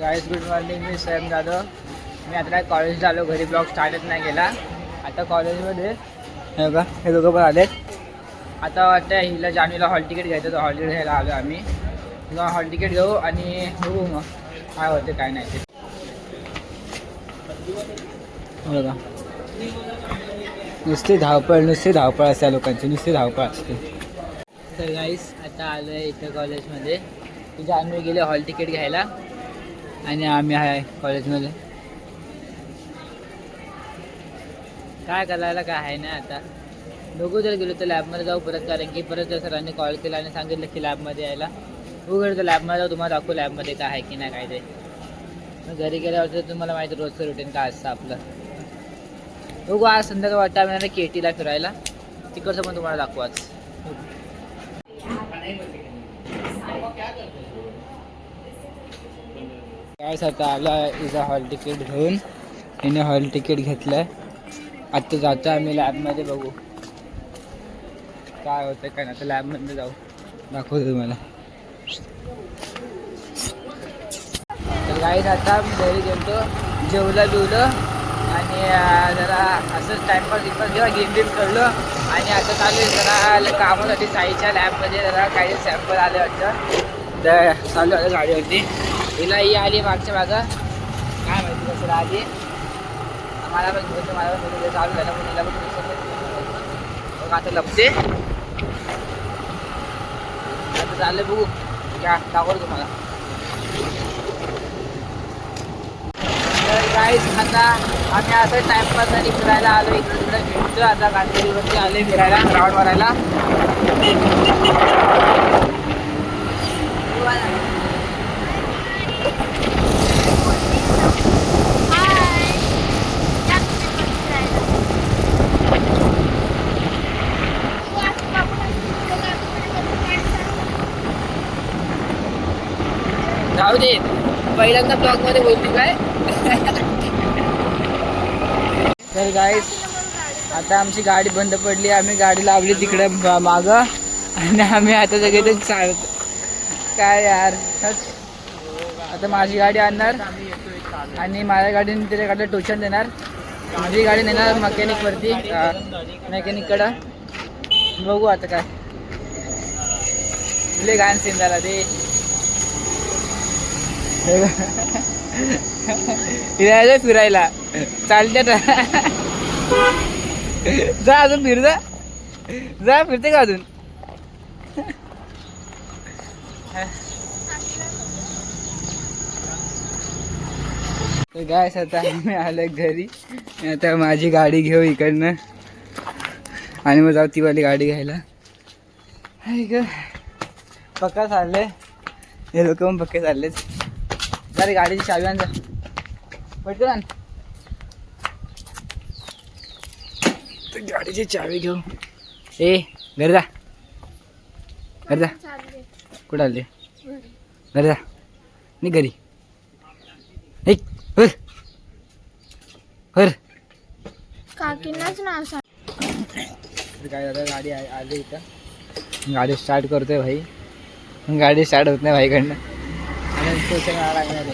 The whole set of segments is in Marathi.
Guys good morning. मी स्वयं जाधव. मी आता कॉलेजला आलो. घरी ब्लॉग स्टार्टच नाही केला. आता कॉलेजमध्ये हे बघा हे दोघं पण आलेत. आता वाटतं हिला जान्हवीला हॉल तिकीट घ्यायचं. तर हॉल तिकीट घ्यायला आलो आम्ही. तुला हॉल तिकीट घेऊ आणि बघू मग काय होते काय नाही ते. बघा नुसती धावपळ असते लोकांची. नुसती धावपळ असते. तर गाईस आता आलो आहे इथं कॉलेजमध्ये. जान्हवी गेले हॉल तिकीट घ्यायला आणि आम्ही आहे कॉलेजमध्ये. काय करायला काय आहे ना आता. बघू जर गेलो तर लॅबमध्ये जाऊ परत. कारण की परत सरांनी कॉल केला आणि सांगितलं की लॅबमध्ये यायला. बघू गेलो तर लॅबमध्ये जाऊ. तुम्हाला दाखवू लॅबमध्ये काय आहे की नाही काय ते. मग घरी गेल्यावर तर तुम्हाला माहिती रोजचं रुटीन काय असतं आपलं. बघू आज संध्याकाळ वाटतं आम्ही केटीला फिरायला. तिकडचं पण तुम्हाला दाखवू आज. काय आता आला इजा हॉल तिकीट घेऊन. हिने हॉल तिकीट घेतलंय. आता जातो आम्ही लॅबमध्ये. बघू काय होतं काय ना. तर लॅबमध्ये जाऊ दाखवतो तुम्हाला. तर गाईज आता मी घरी गेलो. जेवलं बिवलं आणि जरा असंच टाइमपास जेव्हा गेम बेम खेळलो. आणि आता चालू आहे जरा कामासाठी साईच्या लॅबमध्ये जरा काही सॅम्पल आले वाटतं. तर चालू आलं गाडीवरती. हिला ही आली मागच्या मागं. काय माहिती कसं आली. मला पण घेऊन मला पण चालू झालं पण हिला पण मग आता लपते. आता चाललं बघू क्या दाखवतो तुम्हाला. तर गाईज आता आम्ही असं टाइमपाससाठी फिरायला आलो. इकडे तिकडे फिरतो. आता गांधीवरती आले फिरायला राऊंड मारायला. जाऊ दे पहिल्यांदा ब्लॉगमध्ये बोलते काय. तर गाईस आता आमची गाडी बंद पडली. आम्ही गाडी लावली तिकडे मागं आणि आम्ही आता सगळे चालत काय यार. आता माझी गाडी आणणार आणि माझ्या गाडीने त्याच्या गाडीला ट्युशन देणार. माझी गाडी नेणार मॅकॅनिकवरती मेकॅनिककडं. बघू आता काय तुले गाण सीन झाला ते. फिरायला फिरायला चालते जा अजून फिर जा फिरते का अजून. तर काय आता आम्ही आलो घरी. आता माझी गाडी घेऊ इकडनं आणि मग जाऊ तीवाली गाडी घ्यायला. पक्का चालले हे लोक पण पक्के चाललेच. जरा गाडीची चावी आण जा पटकन आण. गाडीची चावी घेऊ. ए घरी जा घरी जा. कुठं आले घरी जा. नाही घरी एक हर काकींनाच ना. काय दादा गाडी आली इथं. गाडी स्टार्ट करतोय भाई. गाडी स्टार्ट होत नाही भाईकडनं. आणि स्टेशन लागणार आहे.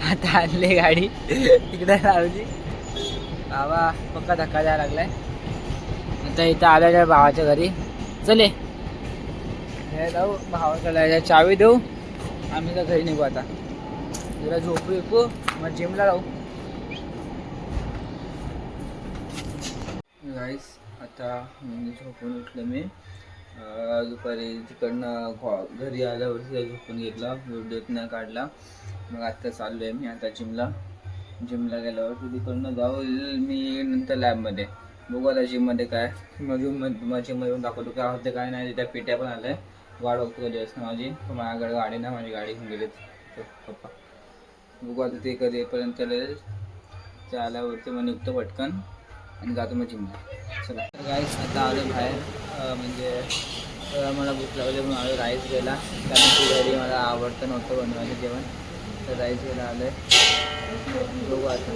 आता आणली गाडी तिकडे लावली. बाबा पक्का धक्का द्यायला लागलाय. आता इथं आल्या भावाच्या घरी. चले जाऊ भावाच्या चावी देऊ. आम्ही तर घरी निघू. आता जरा झोपू विकू मग जिमला जाऊ. गाईस आता झोपून उठलं मी. दुपारी तिकडनं घरी आल्यावरती झोपून घेतला. व्हिडिओ नाही काढला. मग आता चाललो आहे मी आता जिमला गेल्यावर तिकडनं जाऊ मी नंतर लॅबमध्ये. बघू आता जिममध्ये काय जिममध्ये येऊन दाखवतो काय होतं काय नाही. त्या पेट्या पण आल्या. वाढ बघतो कधी असतं माझी. माझ्याकडे गाडी ना माझी गाडी घेऊन गेलीत पप्पा. बघू आता ते कधी येईपर्यंत त्या आल्यावरती मग निघतो पटकन आणि जातो मग जिमला. चला तर गाईस आता आलो बाहेर. म्हणजे मला भूक लागली म्हणून आलो राईस घ्यायला. कारण की घरी मला आवडतं नव्हतं बनवायचं जेवण. तर राईस घ्यायला आलो आहे. बघू आता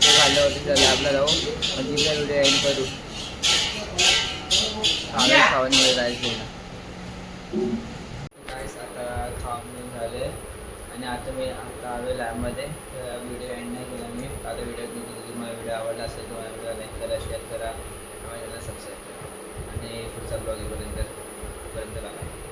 खाल्ल्यावरती त्या लॅबला जाऊ. जिमला व्हिडिओ एंड करू. राईस घ्यायला. आणि आता मी आलो लॅबमध्ये. व्हिडिओ एंड नाही केला मी. आता व्हिडिओ तुम्हाला व्हिडिओ आवडला असेल तुम्हाला व्हिडिओ लाईक करा, शेअर करा, माझ्या चॅनलला सबस्क्राईब करा आणि पुढचा ब्लॉग येईपर्यंत राहा.